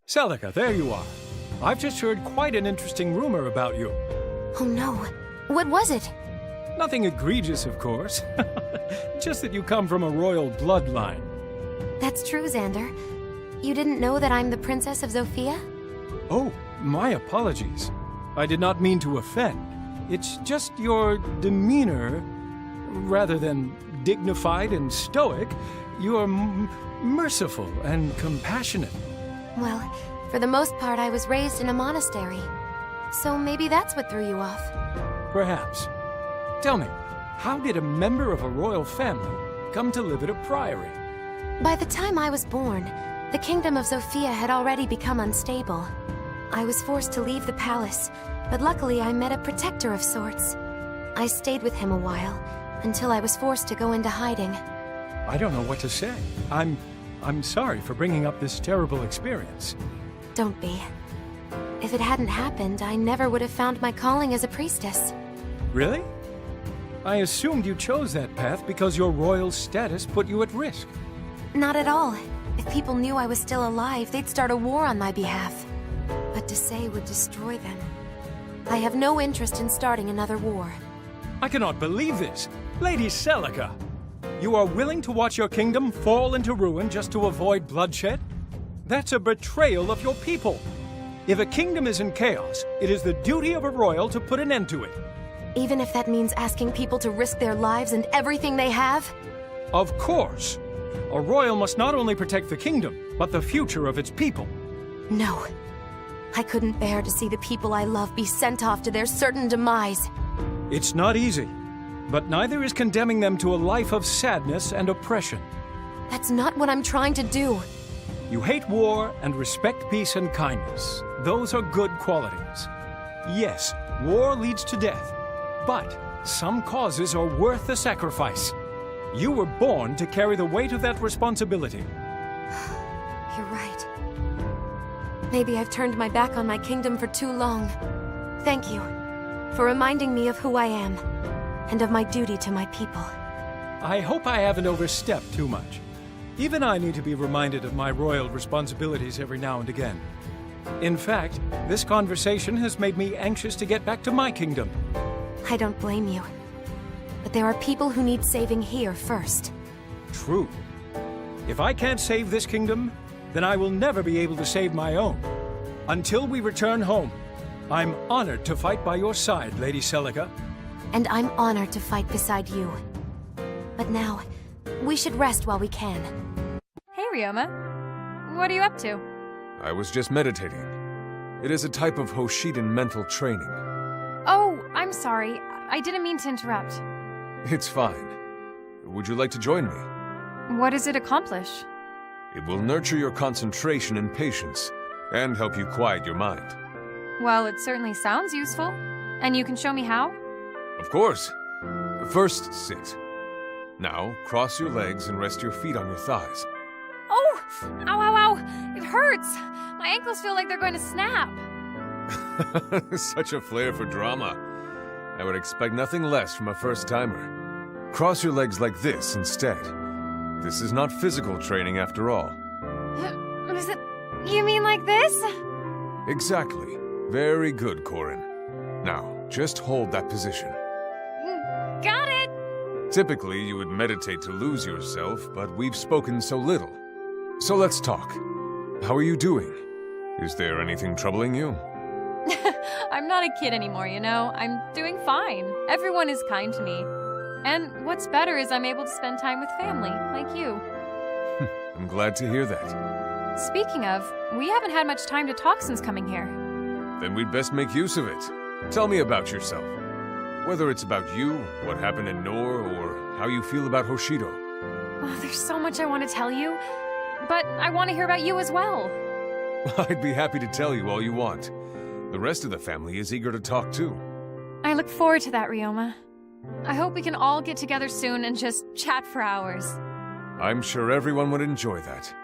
Celica, there you are. I've just heard quite an interesting rumor about you. Oh no. What was it? Nothing egregious, of course. Just that you come from a royal bloodline. That's true, Xander. You didn't know that I'm the Princess of Zofia? Oh, my apologies. I did not mean to offend. It's just your demeanor, rather than dignified and stoic, you're merciful and compassionate. Well, for the most part, I was raised in a monastery. So maybe that's what threw you off. Perhaps. Tell me, how did a member of a royal family come to live at a priory? By the time I was born, the kingdom of Zofia had already become unstable. I was forced to leave the palace, but luckily I met a protector of sorts. I stayed with him a while, until I was forced to go into hiding. I don't know what to say. I'm sorry for bringing up this terrible experience. Don't be. If it hadn't happened, I never would have found my calling as a priestess. Really? I assumed you chose that path because your royal status put you at risk. Not at all. If people knew I was still alive, they'd start a war on my behalf. But to say would destroy them. I have no interest in starting another war. I cannot believe this! Lady Celica! You are willing to watch your kingdom fall into ruin just to avoid bloodshed? That's a betrayal of your people! If a kingdom is in chaos, it is the duty of a royal to put an end to it. Even if that means asking people to risk their lives and everything they have? Of course! A royal must not only protect the kingdom, but the future of its people. No. I couldn't bear to see the people I love be sent off to their certain demise. It's not easy, but neither is condemning them to a life of sadness and oppression. That's not what I'm trying to do. You hate war and respect peace and kindness. Those are good qualities. Yes, war leads to death, but some causes are worth the sacrifice. You were born to carry the weight of that responsibility. You're right. Maybe I've turned my back on my kingdom for too long. Thank you for reminding me of who I am and of my duty to my people. I hope I haven't overstepped too much. Even I need to be reminded of my royal responsibilities every now and again. In fact, this conversation has made me anxious to get back to my kingdom. I don't blame you. But there are people who need saving here first. True. If I can't save this kingdom, then I will never be able to save my own. Until we return home, I'm honored to fight by your side, Lady Celica. And I'm honored to fight beside you. But now, we should rest while we can. Hey, Ryoma. What are you up to? I was just meditating. It is a type of Hoshidan mental training. Oh, I'm sorry. I didn't mean to interrupt. It's fine. Would you like to join me? What does it accomplish? It will nurture your concentration and patience, and help you quiet your mind. Well, it certainly sounds useful. And you can show me how? Of course. First, sit. Now, cross your legs and rest your feet on your thighs. Oh! Ow, ow, ow! It hurts! My ankles feel like they're going to snap. Such a flair for drama. I would expect nothing less from a first-timer. Cross your legs like this instead. This is not physical training after all. Is it... You mean like this? Exactly. Very good, Corin. Now, just hold that position. Got it! Typically, you would meditate to lose yourself, but we've spoken so little. So let's talk. How are you doing? Is there anything troubling you? I'm not a kid anymore, you know? I'm doing fine. Everyone is kind to me. And what's better is I'm able to spend time with family, like you. I'm glad to hear that. Speaking of, we haven't had much time to talk since coming here. Then we'd best make use of it. Tell me about yourself. Whether it's about you, what happened in Nor, or how you feel about Hoshido. Oh, there's so much I want to tell you. But I want to hear about you as well. I'd be happy to tell you all you want. The rest of the family is eager to talk too. I look forward to that, Ryoma. I hope we can all get together soon and just chat for hours. I'm sure everyone would enjoy that.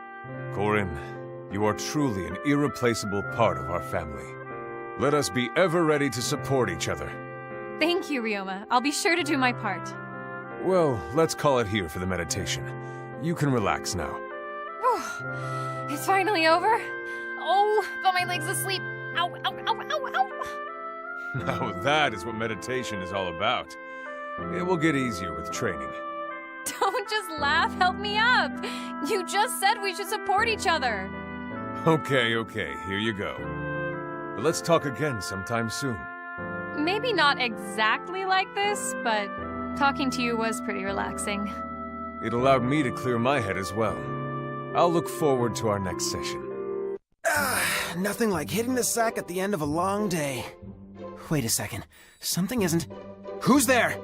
Corin, you are truly an irreplaceable part of our family. Let us be ever ready to support each other. Thank you, Ryoma. I'll be sure to do my part. Well, let's call it here for the meditation. You can relax now. It's finally over. Oh, my legs asleep. Ow, ow, ow, ow, ow. Now that is what meditation is all about. It will get easier with training. Don't just laugh, help me up. You just said we should support each other. Okay, here you go. But let's talk again sometime soon. Maybe not exactly like this, but talking to you was pretty relaxing. It allowed me to clear my head as well. I'll look forward to our next session. Nothing like hitting the sack at the end of a long day. Wait a second. Something isn't... Who's there?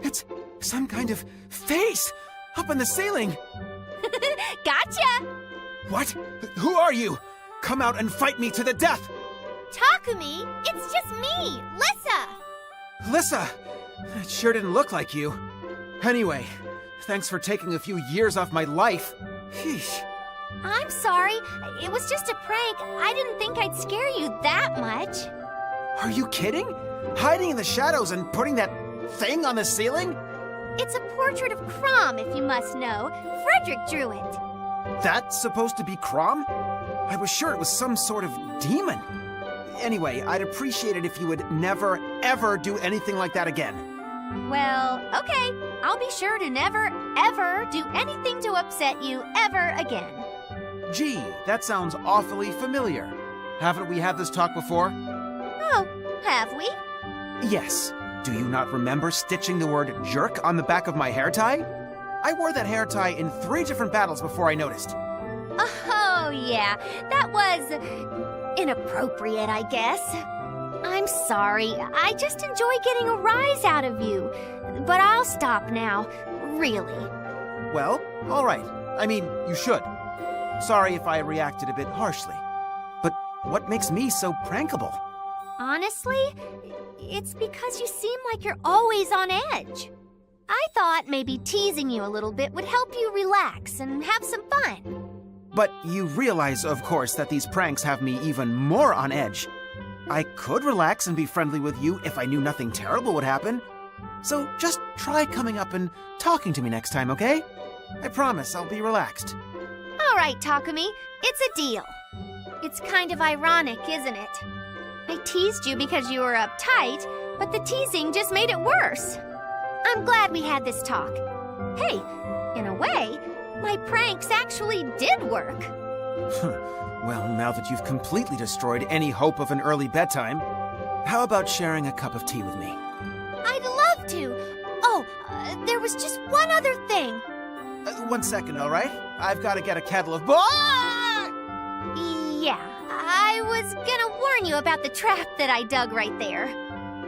It's some kind of face up in the ceiling. Gotcha! What? Who are you? Come out and fight me to the death! Takumi, it's just me, Lissa! Lissa! It sure didn't look like you. Anyway, thanks for taking a few years off my life. Sheesh. I'm sorry. It was just a prank. I didn't think I'd scare you that much. Are you kidding? Hiding in the shadows and putting that thing on the ceiling? It's a portrait of Crom, if you must know. Frederick drew it. That's supposed to be Crom? I was sure it was some sort of demon. Anyway, I'd appreciate it if you would never, ever do anything like that again. Well, okay. I'll be sure to never, ever do anything to upset you ever again. Gee, that sounds awfully familiar. Haven't we had this talk before? Oh, have we? Yes. Do you not remember stitching the word jerk on the back of my hair tie? I wore that hair tie in 3 different battles before I noticed. Oh, yeah. That was inappropriate, I guess. I'm sorry. I just enjoy getting a rise out of you. But I'll stop now. Really. Well, all right. I mean, you should. Sorry if I reacted a bit harshly. But what makes me so prankable? Honestly, it's because you seem like you're always on edge. I thought maybe teasing you a little bit would help you relax and have some fun. But you realize, of course, that these pranks have me even more on edge. I could relax and be friendly with you if I knew nothing terrible would happen. So just try coming up and talking to me next time, okay? I promise I'll be relaxed. All right, Takumi, it's a deal. It's kind of ironic, isn't it? I teased you because you were uptight, but the teasing just made it worse. I'm glad we had this talk. Hey, in a way, my pranks actually did work. Well, now that you've completely destroyed any hope of an early bedtime, how about sharing a cup of tea with me? I'd love to. Oh, there was just one other thing. 1 second, all right? I've got to get a kettle of... Yeah, I was gonna warn you about the trap that I dug right there.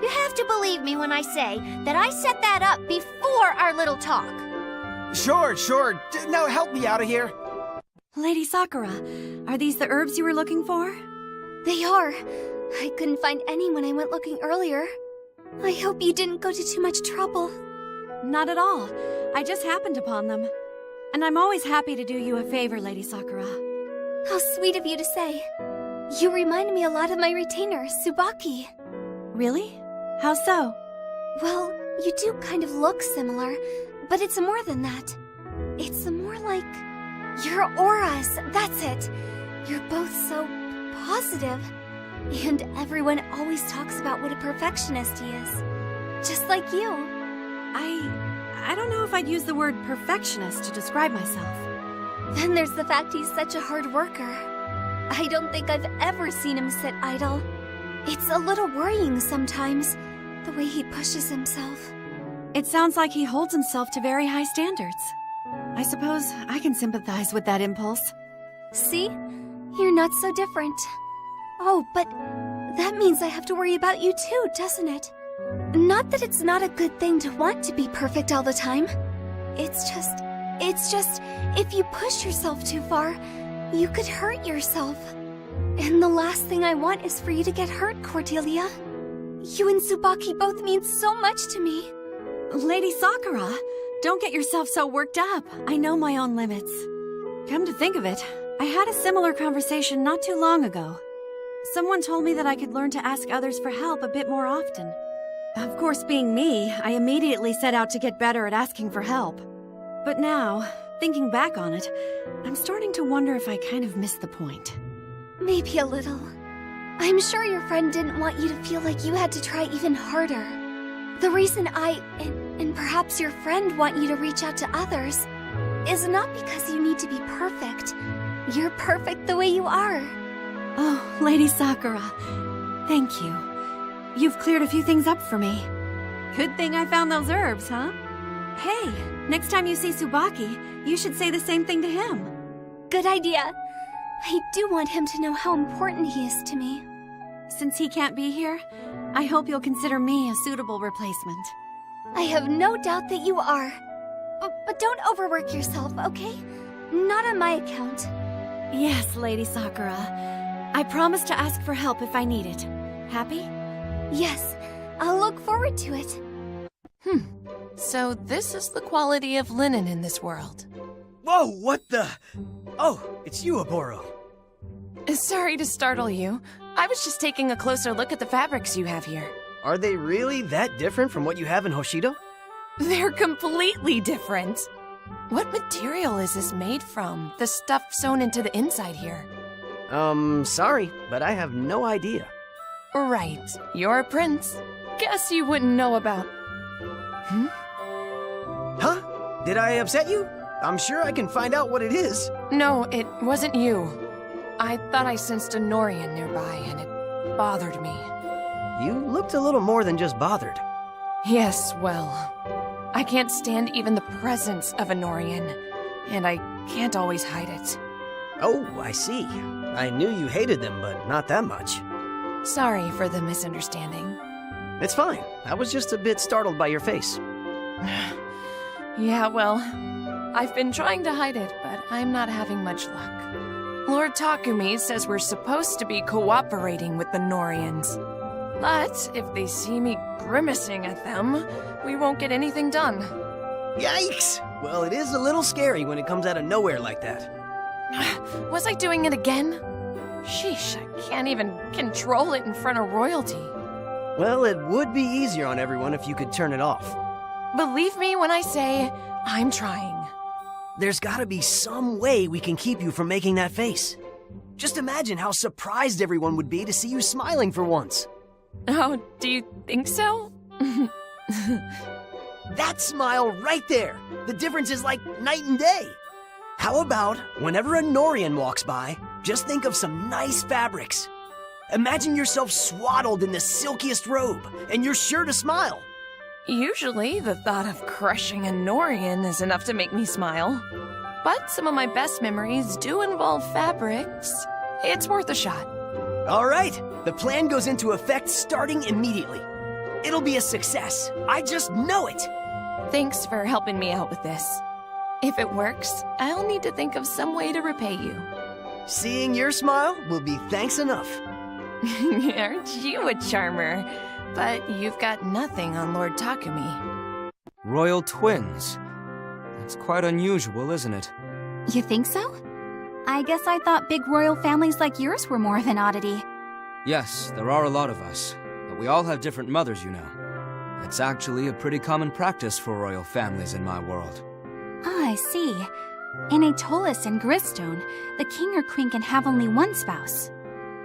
You have to believe me when I say that I set that up before our little talk. Sure. Now help me out of here. Lady Sakura, are these the herbs you were looking for? They are. I couldn't find any when I went looking earlier. I hope you didn't go to too much trouble. Not at all. I just happened upon them. And I'm always happy to do you a favor, Lady Sakura. How sweet of you to say. You remind me a lot of my retainer, Tsubaki. Really? How so? Well, you do kind of look similar, but it's more than that. It's more like your auras, that's it. You're both so positive. And everyone always talks about what a perfectionist he is. Just like you. I don't know if I'd use the word perfectionist to describe myself. Then there's the fact he's such a hard worker. I don't think I've ever seen him sit idle. It's a little worrying sometimes, the way he pushes himself. It sounds like he holds himself to very high standards. I suppose I can sympathize with that impulse. See? You're not so different. Oh, but that means I have to worry about you too, doesn't it? Not that it's not a good thing to want to be perfect all the time. It's just, if you push yourself too far, you could hurt yourself. And the last thing I want is for you to get hurt, Cordelia. You and Tsubaki both mean so much to me. Lady Sakura, don't get yourself so worked up. I know my own limits. Come to think of it, I had a similar conversation not too long ago. Someone told me that I could learn to ask others for help a bit more often. Of course, being me, I immediately set out to get better at asking for help. But now, thinking back on it, I'm starting to wonder if I kind of missed the point. Maybe a little. I'm sure your friend didn't want you to feel like you had to try even harder. The reason and perhaps your friend want you to reach out to others is not because you need to be perfect. You're perfect the way you are. Oh, Lady Sakura. Thank you. You've cleared a few things up for me. Good thing I found those herbs, huh? Hey, next time you see Tsubaki, you should say the same thing to him. Good idea. I do want him to know how important he is to me. Since he can't be here, I hope you'll consider me a suitable replacement. I have no doubt that you are. But don't overwork yourself, okay? Not on my account. Yes, Lady Sakura. I promise to ask for help if I need it. Happy? Yes, I'll look forward to it. So this is the quality of linen in this world. Whoa, what the? Oh, it's you, Aboro. Sorry to startle you. I was just taking a closer look at the fabrics you have here. Are they really that different from what you have in Hoshido? They're completely different. What material is this made from? The stuff sewn into the inside here. Sorry, but I have no idea. Right. You're a prince. Guess you wouldn't know about... Huh? Did I upset you? I'm sure I can find out what it is. No, it wasn't you. I thought I sensed a Norian nearby, and it bothered me. You looked a little more than just bothered. Yes, well, I can't stand even the presence of a Norian, and I can't always hide it. Oh, I see. I knew you hated them, but not that much. Sorry for the misunderstanding. It's fine. I was just a bit startled by your face. Yeah, well, I've been trying to hide it, but I'm not having much luck. Lord Takumi says we're supposed to be cooperating with the Norians. But if they see me grimacing at them, we won't get anything done. Yikes! Well, it is a little scary when it comes out of nowhere like that. Was I doing it again? Sheesh, I can't even control it in front of royalty. Well, it would be easier on everyone if you could turn it off. Believe me when I say, I'm trying. There's gotta be some way we can keep you from making that face. Just imagine how surprised everyone would be to see you smiling for once. Oh, do you think so? That smile right there! The difference is like night and day! How about, whenever a Norian walks by, just think of some nice fabrics. Imagine yourself swaddled in the silkiest robe, and you're sure to smile. Usually, the thought of crushing a Norian is enough to make me smile. But some of my best memories do involve fabrics. It's worth a shot. All right, the plan goes into effect starting immediately. It'll be a success. I just know it. Thanks for helping me out with this. If it works, I'll need to think of some way to repay you. Seeing your smile will be thanks enough. Aren't you a charmer? But you've got nothing on Lord Takumi. Royal twins. That's quite unusual, isn't it? You think so? I guess I thought big royal families like yours were more of an oddity. Yes, there are a lot of us, but we all have different mothers, you know. It's actually a pretty common practice for royal families in my world. Ah, I see. In Atolis and Gristone, the king or queen can have only one spouse.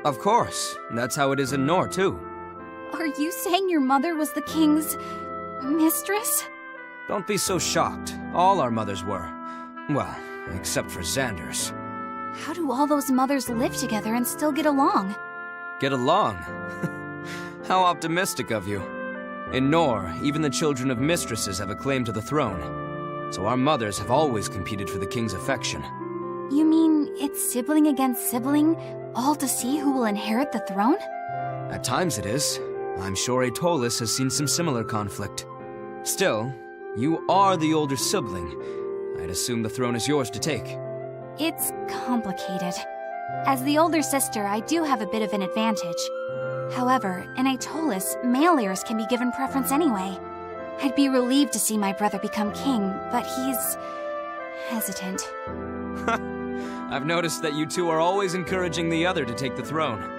Of course, that's how it is in Nor, too. Are you saying your mother was the king's... mistress? Don't be so shocked. All our mothers were. Well, except for Xander's. How do all those mothers live together and still get along? Get along? How optimistic of you. In Nor, even the children of mistresses have a claim to the throne. So our mothers have always competed for the king's affection. You mean it's sibling against sibling, all to see who will inherit the throne? At times it is. I'm sure Atolis has seen some similar conflict. Still, you are the older sibling. I'd assume the throne is yours to take. It's complicated. As the older sister, I do have a bit of an advantage. However, in Atolis, male heirs can be given preference anyway. I'd be relieved to see my brother become king, but he's... hesitant. I've noticed that you two are always encouraging the other to take the throne.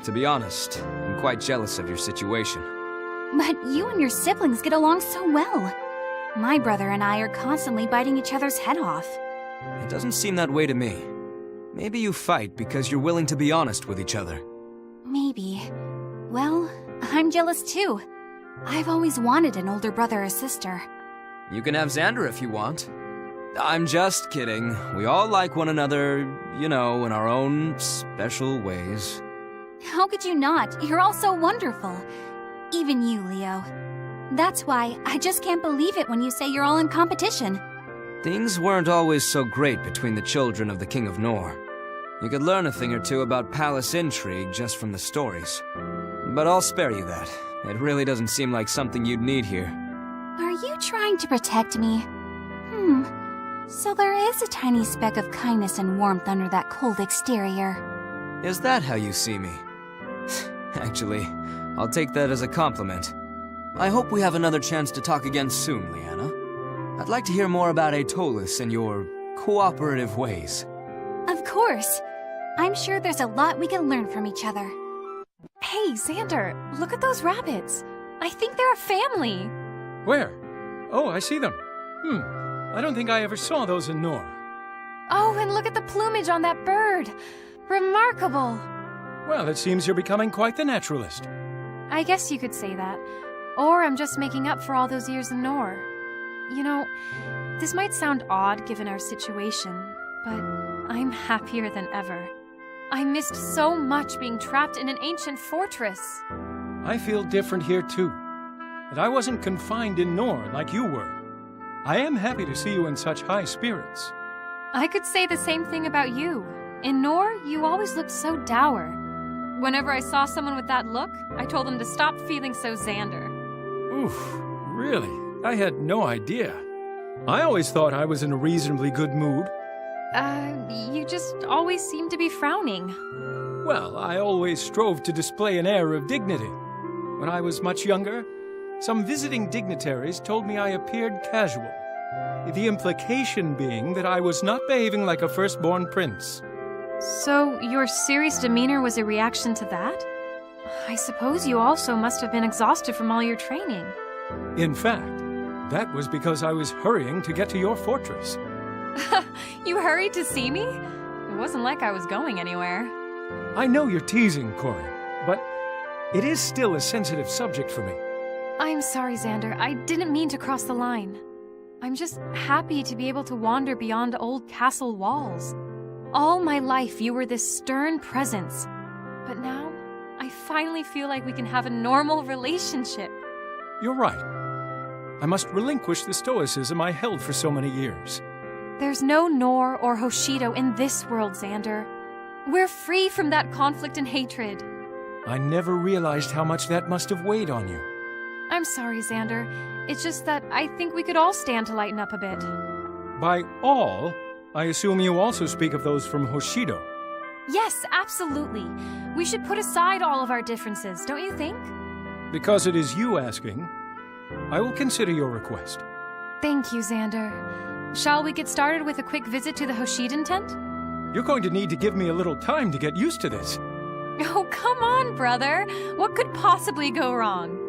To be honest, I'm quite jealous of your situation. But you and your siblings get along so well. My brother and I are constantly biting each other's head off. It doesn't seem that way to me. Maybe you fight because you're willing to be honest with each other. Maybe. Well, I'm jealous too. I've always wanted an older brother or sister. You can have Xander if you want. I'm just kidding. We all like one another, you know, in our own special ways. How could you not? You're all so wonderful. Even you, Leo. That's why I just can't believe it when you say you're all in competition. Things weren't always so great between the children of the King of Nor. You could learn a thing or two about palace intrigue just from the stories. But I'll spare you that. It really doesn't seem like something you'd need here. Are you trying to protect me? So there is a tiny speck of kindness and warmth under that cold exterior. Is that how you see me? Actually, I'll take that as a compliment. I hope we have another chance to talk again soon, Leanna. I'd like to hear more about Aetolis and your cooperative ways. Of course. I'm sure there's a lot we can learn from each other. Hey, Xander, look at those rabbits. I think they're a family. Where? Oh, I see them. I don't think I ever saw those in Nor. Oh, and look at the plumage on that bird. Remarkable. Well, it seems you're becoming quite the naturalist. I guess you could say that. Or I'm just making up for all those years in Nor. You know, this might sound odd given our situation, but I'm happier than ever. I missed so much being trapped in an ancient fortress. I feel different here too. That I wasn't confined in Nor like you were. I am happy to see you in such high spirits. I could say the same thing about you. In Nor, you always looked so dour. Whenever I saw someone with that look, I told them to stop feeling so Xander. Oof, really? I had no idea. I always thought I was in a reasonably good mood. You just always seem to be frowning. Well, I always strove to display an air of dignity. When I was much younger, some visiting dignitaries told me I appeared casual. The implication being that I was not behaving like a firstborn prince. So, your serious demeanor was a reaction to that? I suppose you also must have been exhausted from all your training. In fact, that was because I was hurrying to get to your fortress. You hurried to see me? It wasn't like I was going anywhere. I know you're teasing, Corin, but it is still a sensitive subject for me. I'm sorry, Xander. I didn't mean to cross the line. I'm just happy to be able to wander beyond old castle walls. All my life, you were this stern presence. But now, I finally feel like we can have a normal relationship. You're right. I must relinquish the stoicism I held for so many years. There's no Nor or Hoshido in this world, Xander. We're free from that conflict and hatred. I never realized how much that must have weighed on you. I'm sorry, Xander. It's just that I think we could all stand to lighten up a bit. By all, I assume you also speak of those from Hoshido. Yes, absolutely. We should put aside all of our differences, don't you think? Because it is you asking, I will consider your request. Thank you, Xander. Shall we get started with a quick visit to the Hoshidan tent? You're going to need to give me a little time to get used to this. Oh, come on, brother. What could possibly go wrong?